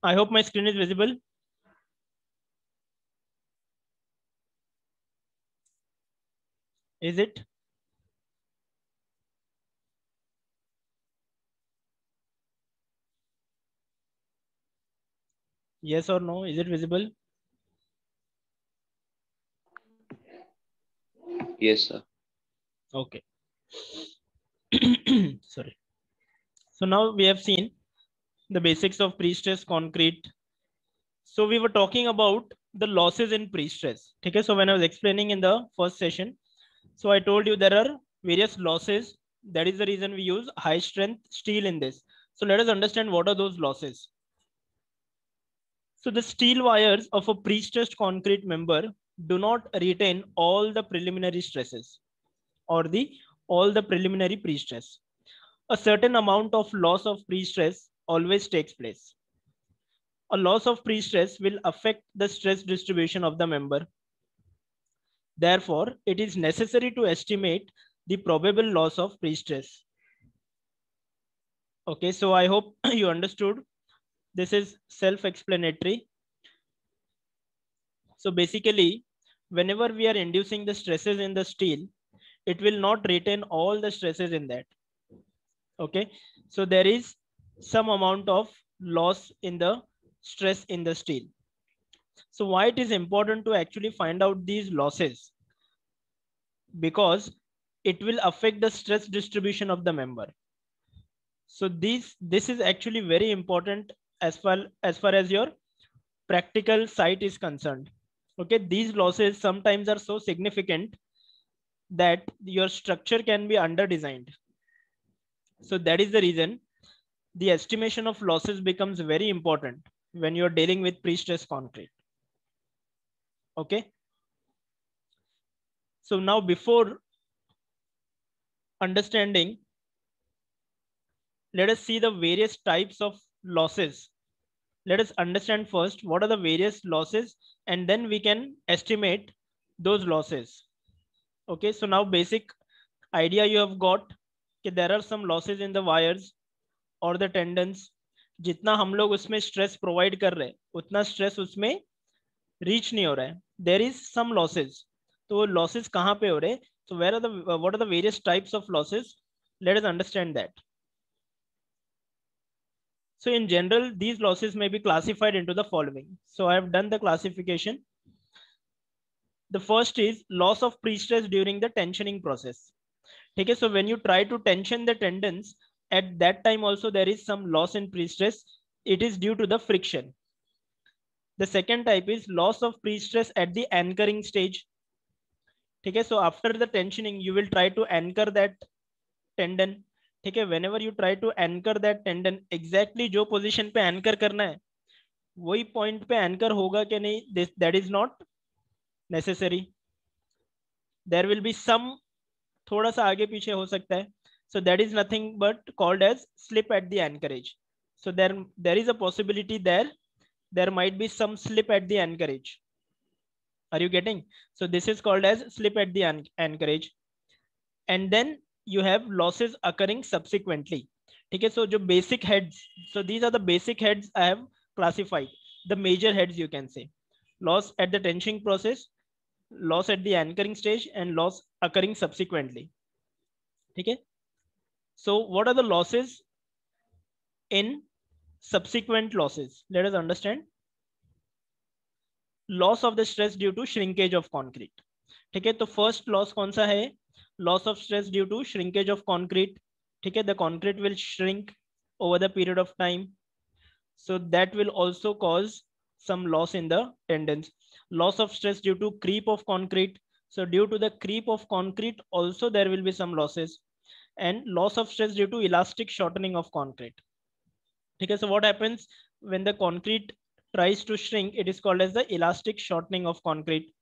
I hope my screen is visible. Is it? Yes or no? Is it visible? Yes, sir. Okay. Sorry. So now we have seen the basics of pre-stress concrete. So we were talking about the losses in pre-stress. Okay. So when I was explaining in the first session, so I told you there are various losses. That is the reason we use high strength steel in this. So let us understand what are those losses. So the steel wires of a pre-stressed concrete member do not retain all the preliminary stresses or the all the preliminary pre-stress. A certain amount of loss of pre-stress always takes place. A loss of pre-stress will affect the stress distribution of the member. Therefore, it is necessary to estimate the probable loss of pre-stress. Okay, so I hope you understood. This is self-explanatory. So basically, whenever we are inducing the stresses in the steel, it will not retain all the stresses in that. Okay, so there is some amount of loss in the stress in the steel. So why it is important to actually find out these losses? Because it will affect the stress distribution of the member. So this is actually very important as far as your practical site is concerned. Okay, these losses sometimes are so significant that your structure can be under designed. So that is the reason the estimation of losses becomes very important when you're dealing with pre-stress concrete. Okay, so now before understanding, let us see the various types of losses. Let us understand first what are the various losses, and then we can estimate those losses. Okay, so now basic idea you have got कि there are some losses in the wires or the tendons. जितना हम लोग उसमें stress provide कर रहे हैं उतना stress उसमें रीच नहीं हो रहा है. There is some losses. तो वो लॉसेस कहाँ पे हो रहे हैं? So where are the what are the various types of losses? Let us understand that. So in general, these losses may be classified into the following. So I have done the classification. The first is loss of pre-stress during the tensioning process. Okay, so when you try to tension the tendons, at that time also there is some loss in pre-stress. It is due to the friction. The second type is loss of pre-stress at the anchoring stage. Okay, so after the tensioning, you will try to anchor that tendon. ठीक है, whenever you try to anchor that tendon, exactly जो position पे anchor करना है वही point पे anchor होगा कि नहीं, that is not necessary. There will be some थोड़ा सा आगे पीछे हो सकता है. So that is nothing but called as slip at the anchorage. So there is a possibility there might be some slip at the anchorage. Are you getting? So this is called as slip at the anchorage. And then you have losses occurring subsequently. Okay, so जो basic heads, so these are the basic heads I have classified. The major heads you can say: loss at the tensioning process, loss at the anchoring stage, and loss occurring subsequently. Okay, so what are the losses in subsequent losses? Let us understand. Loss of the stress due to shrinkage of concrete. ठीक है, तो first loss कौन सा है? Loss of stress due to shrinkage of concrete. ठीक है, the concrete will shrink over the period of time, so that will also cause some loss in the tendons. Loss of stress due to creep of concrete, so due to the creep of concrete also there will be some losses. And loss of stress due to elastic shortening of concrete. Okay, so what happens when the concrete tries to shrink? It is called as the elastic shortening of concrete.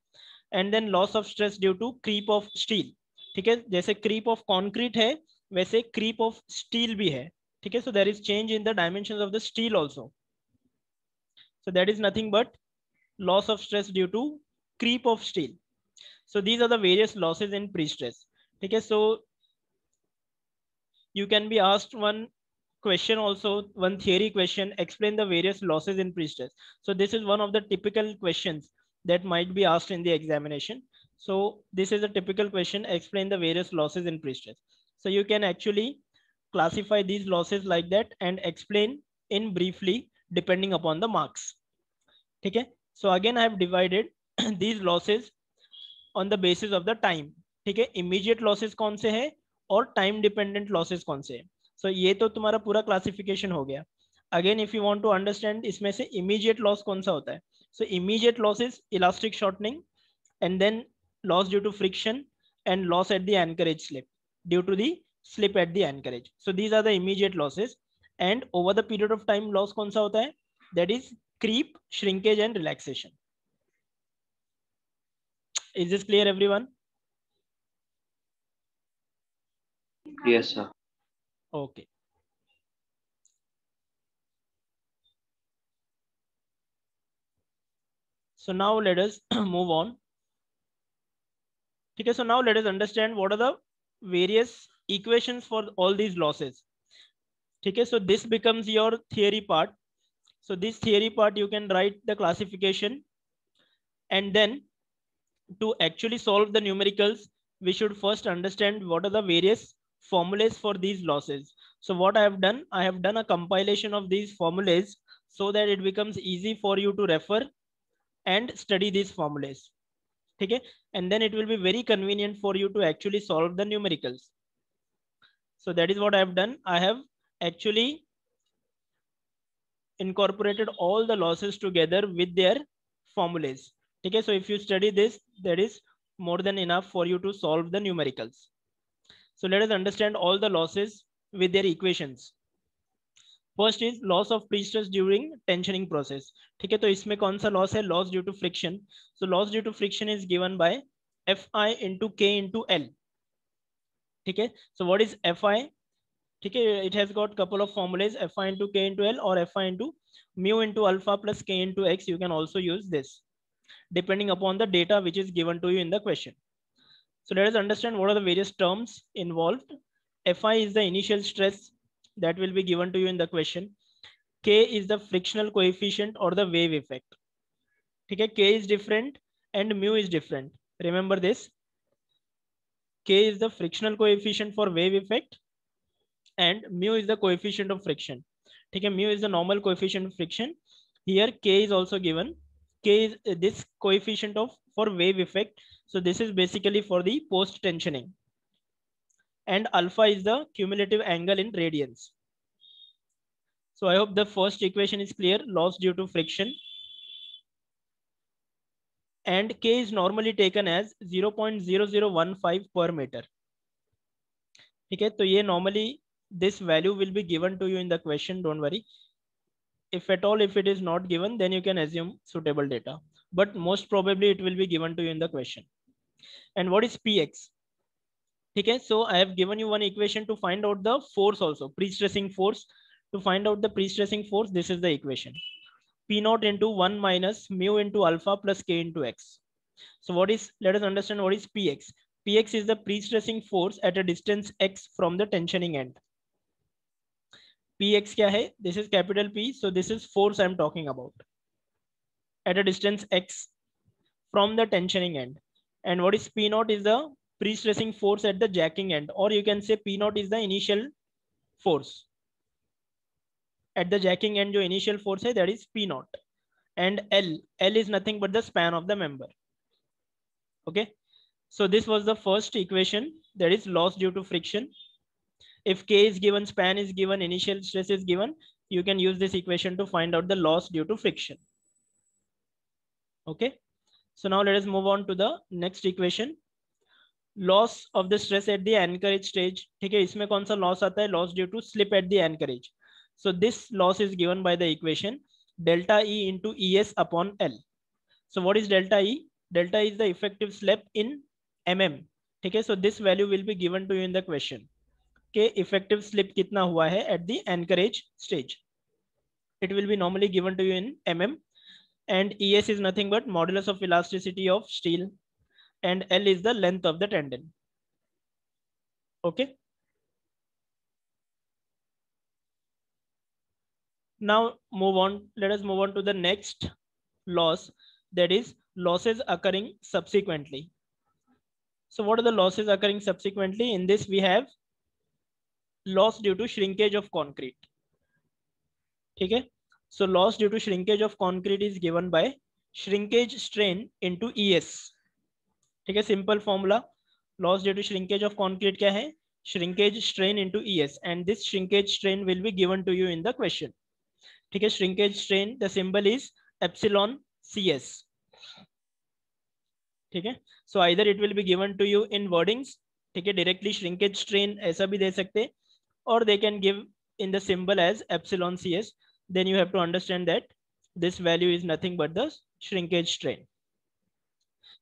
And then loss of stress due to creep of steel. ठीक है, जैसे creep of concrete है वैसे creep of steel भी है. ठीक है, so there is change in the dimensions of the steel also. So that is nothing but loss of stress due to creep of steel. So these are the various losses in pre-stress. ठीक है, so you can be asked one question also, one theory question, explain the various losses in pre-stress. So this is one of the typical questions that might be asked in the examination. So this is a typical question, explain the various losses in pre-stress. So you can actually classify these losses like that and explain in briefly depending upon the marks. Okay. So again, I have divided these losses on the basis of the time. ठीक है, immediate losses कौन से हैं और time dependent losses कौन से हैं. So ये तो तुम्हारा पूरा classification हो गया. Again, if you want to understand इसमें से immediate loss कौन सा होता है. So immediate loss is elastic shortening and then loss due to friction and loss at the anchorage slip due to the slip at the anchorage. So these are the immediate losses. And over the period of time loss कौन सा होता है. That is creep, shrinkage and relaxation. Is this clear, everyone? Yes, sir. Okay. So now let us move on. Okay, so now let us understand what are the various equations for all these losses. Okay, so this becomes your theory part. So this theory part you can write the classification, and then to actually solve the numericals, we should first understand what are the various formulas for these losses. So what I have done a compilation of these formulas so that it becomes easy for you to refer and study these formulas. Okay, and then it will be very convenient for you to actually solve the numericals. So that is what I have done. I have actually incorporated all the losses together with their formulas. Okay, so if you study this, that is more than enough for you to solve the numericals. So let us understand all the losses with their equations. First is loss of pre-stress during tensioning process. ठीक है, तो इसमें कौन सा loss है. Loss due to friction. So loss due to friction is given by Fi into K into L. ठीक है, so what is Fi? ठीक है, it has got couple of formulas, Fi into K into L or Fi into mu into alpha plus K into X. You can also use this depending upon the data which is given to you in the question. So let us understand what are the various terms involved. Fi is the initial stress that will be given to you in the question. K is the frictional coefficient or the wave effect. ठीक है, K is different and mu is different. Remember this. K is the frictional coefficient for wave effect and mu is the coefficient of friction. ठीक है, mu is the normal coefficient of friction. Here K is also given. K is this coefficient of for wave effect. So this is basically for the post tensioning. And alpha is the cumulative angle in radians. So I hope the first equation is clear. Loss due to friction. And K is normally taken as 0.0015 per meter. ठीक है, तो ये normally this value will be given to you in the question. Don't worry. If at all, if it is not given, then you can assume suitable data. But most probably it will be given to you in the question. And what is Px? Okay, so I have given you one equation to find out the force also, pre-stressing force. To find out the pre-stressing force, this is the equation. P naught into 1 minus mu into alpha plus K into X. So what is, let us understand what is Px. Px is the pre-stressing force at a distance X from the tensioning end. Px क्या है? This is capital P. So this is force I am talking about at a distance X from the tensioning end. And what is P naught is the pre-stressing force at the jacking end, or you can say P naught is the initial force. At the jacking end, जो initial force है, that is P naught. And L is nothing but the span of the member. Okay. So this was the first equation, that is loss due to friction. If K is given, span is given, initial stress is given, you can use this equation to find out the loss due to friction. Okay. So now let us move on to the next equation. Loss of the stress at the anchorage stage. ठीक है, इसमें कौन सा loss आता है? Loss due to slip at the anchorage. So this loss is given by the equation delta E into ES upon L. So what is delta E? Delta is the effective slip in mm. ठीक है, so this value will be given to you in the question. के effective slip कितना हुआ है at the anchorage stage. It will be normally given to you in mm. And ES is nothing but modulus of elasticity of steel. And L is the length of the tendon. Okay. Now move on. Let us move on to the next loss, that is losses occurring subsequently. So what are the losses occurring subsequently? In this we have loss due to shrinkage of concrete. Okay, so loss due to shrinkage of concrete is given by shrinkage strain into ES. Okay, simple formula. Loss due to shrinkage of concrete क्या है? Shrinkage strain into ES, and this shrinkage strain will be given to you in the question. ठीक है, shrinkage strain, the symbol is epsilon CS. ठीक है, so either it will be given to you in wordings, ठीक है, directly shrinkage strain ऐसा भी दे सकते, or they can give in the symbol as epsilon CS. Then you have to understand that this value is nothing but the shrinkage strain.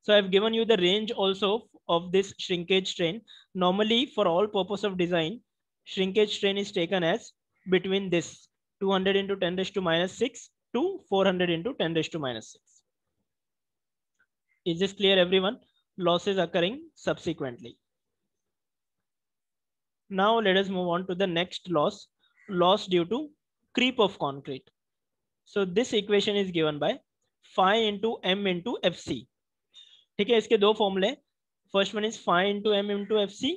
So I've given you the range also of this shrinkage strain. Normally for all purpose of design, shrinkage strain is taken as between this 200 into 10 raised to minus 6 to 400 into 10 raised to minus 6. Is this clear, everyone? Losses occurring subsequently. Now let us move on to the next loss, loss due to creep of concrete. So this equation is given by phi into m into fc. ठीक है, इसके दो फॉर्मूले, first one is phi into m into fc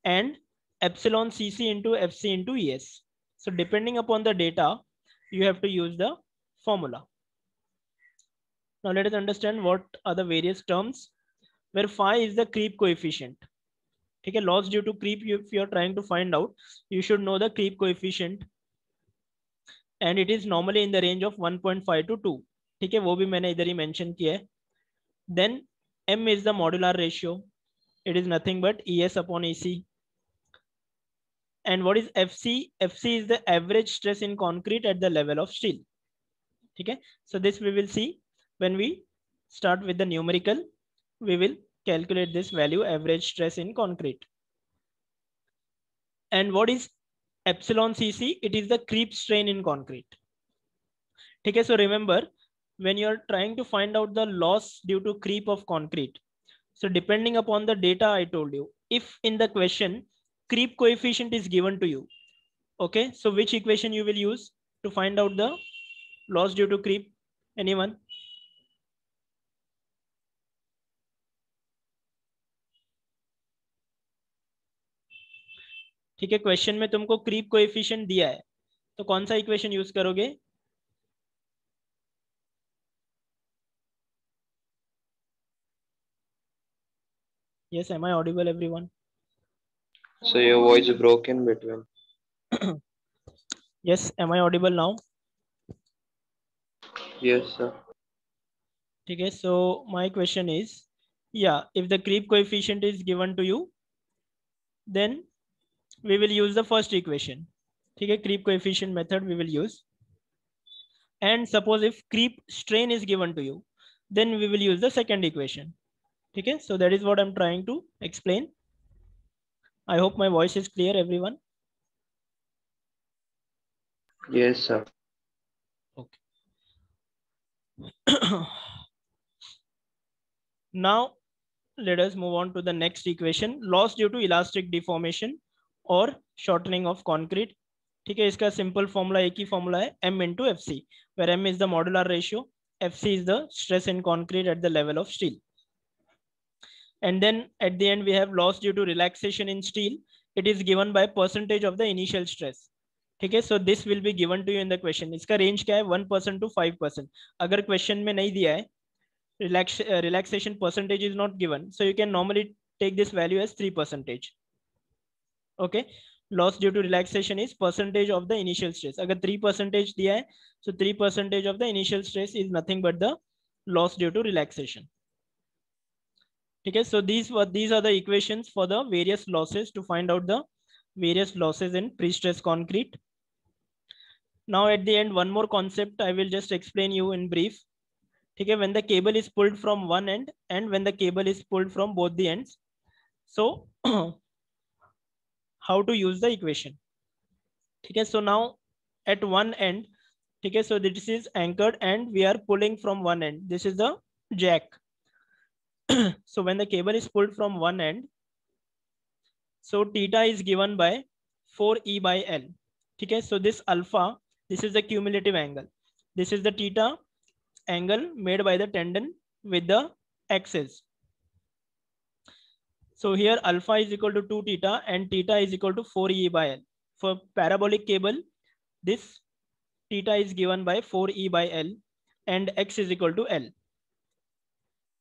and epsilon cc into fc into es. So depending upon the data, you have to use the formula. Now let us understand what are the various terms, where phi is the creep coefficient. ठीक है, loss due to creep, if you are trying to find out, you should know the creep coefficient, and it is normally in the range of 1.5 to 2. ठीक है, वो भी मैंने इधर ही mention किया है. Then m is the modular ratio. It is nothing but ES upon EC. And what is FC? FC is the average stress in concrete at the level of steel. Okay, so this we will see when we start with the numerical. We will calculate this value, average stress in concrete. And what is epsilon cc? It is the creep strain in concrete. Okay, so remember, when you are trying to find out the loss due to creep of concrete, so depending upon the data I told you, if in the question creep coefficient is given to you, okay, so which equation you will use to find out the loss due to creep? Anyone? ठीक है, question में तुमको creep coefficient दिया है, तो कौन सा equation use करोगे? Yes, am I audible, everyone? So your voice is broken between. Yes, am I audible now? Yes, sir. Okay, so my question is, yeah, if the creep coefficient is given to you, then we will use the first equation. Okay, creep coefficient method we will use. And suppose if creep strain is given to you, then we will use the second equation. Okay, so that is what I'm trying to explain. I hope my voice is clear, everyone. Yes, sir. Okay. Now let us move on to the next equation, loss due to elastic deformation or shortening of concrete. ठीक है, इसका simple formula एक ही formula है, m into fc, where m is the modular ratio, fc is the stress in concrete at the level of steel. And then at the end we have loss due to relaxation in steel. It is given by percentage of the initial stress. ठीक है, so this will be given to you in the question. इसका range क्या है? 1% to 5%. अगर question में नहीं दिया है, relaxation percentage is not given, so you can normally take this value as 3%. Okay, loss due to relaxation is percentage of the initial stress. अगर 3% दिया है, so 3% of the initial stress is nothing but the loss due to relaxation. Okay, so these are the equations for the various losses to find out the various losses in pre-stress concrete. Now at the end, one more concept I will just explain you in brief. Okay, when the cable is pulled from one end and when the cable is pulled from both the ends, so how to use the equation? Okay, so now at one end, okay, so this is anchored and we are pulling from one end. This is the jack. So when the cable is pulled from one end, so theta is given by 4E by L. Okay, so this alpha This is the cumulative angle. This is the theta angle made by the tendon with the axis. So here alpha is equal to 2 theta and theta is equal to 4e by L. For parabolic cable, this theta is given by 4e by L and x is equal to L.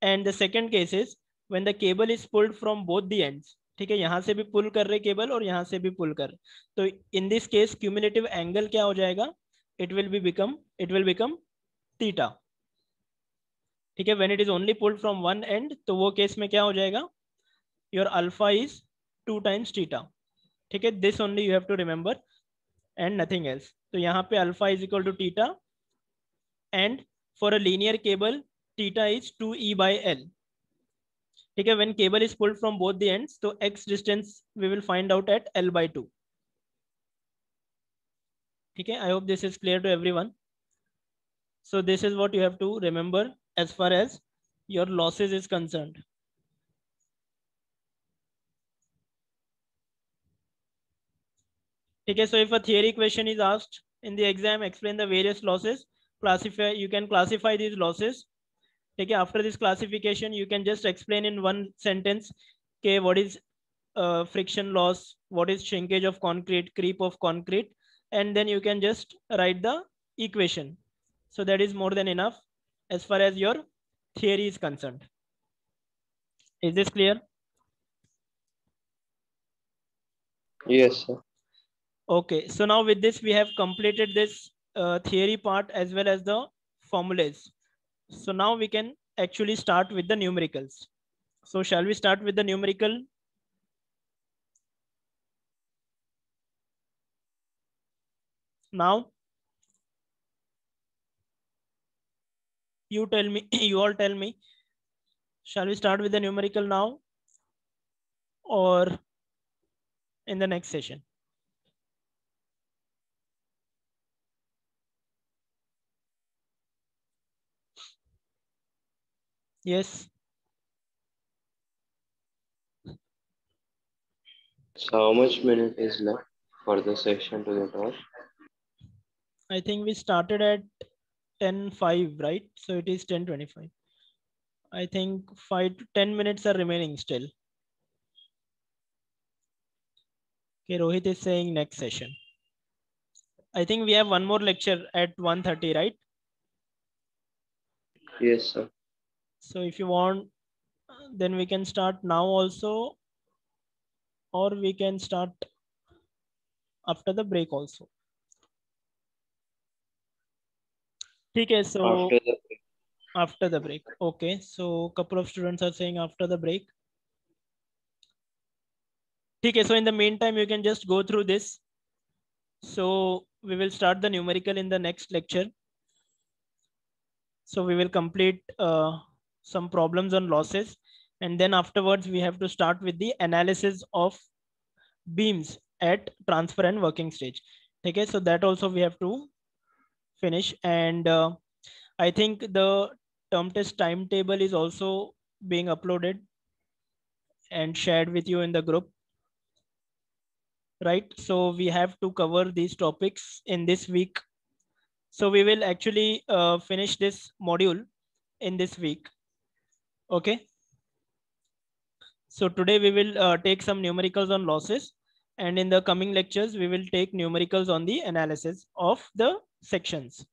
And the second case is when the cable is pulled from both the ends. ठीक है, यहाँ से भी पुल कर रहे cable और यहाँ से भी पुल कर, तो in this case cumulative angle क्या हो जाएगा, it will become theta. ठीक है, when it is only pulled from one end, तो वो केस में क्या हो जाएगा, your alpha is 2 times theta. ठीक है, this only you have to remember and nothing else. तो यहाँ पे alpha is equal to theta and for a linear cable theta is 2e by L. ठीक है, when cable is pulled from both the ends, तो x distance we will find out at L by 2. ठीक है, I hope this is clear to everyone. So this is what you have to remember as far as your losses is concerned. Okay, so if a theory question is asked in the exam, explain the various losses, classify, you can classify these losses. Okay, after this classification, you can just explain in one sentence, okay, what is friction loss, what is shrinkage of concrete, creep of concrete, and then you can just write the equation. So that is more than enough as far as your theory is concerned. Is this clear? Yes, sir. Okay, so now with this, we have completed this theory part as well as the formulas. So now we can actually start with the numericals. So shall we start with the numerical? Now, you tell me, you all tell me, shall we start with the numerical now or in the next session? Yes. So how much minute is left for the session to get off? I think we started at 10:05, right? So it is 10:25. I think 5 to 10 minutes are remaining still. Okay, Rohit is saying next session. I think we have one more lecture at 1:30, right? Yes, sir. So if you want, then we can start now also, or we can start after the break also. Okay, so after the break. Okay, so couple of students are saying after the break. Okay, so in the meantime, you can just go through this. So we will start the numerical in the next lecture. So we will complete some problems on losses. And then afterwards, we have to start with the analysis of beams at transfer and working stage. Okay, so that also we have to finish. And I think the term test timetable is also being uploaded and shared with you in the group. Right, so we have to cover these topics in this week. So we will actually finish this module in this week. Okay. So today we will take some numericals on losses, and in the coming lectures, we will take numericals on the analysis of the sections.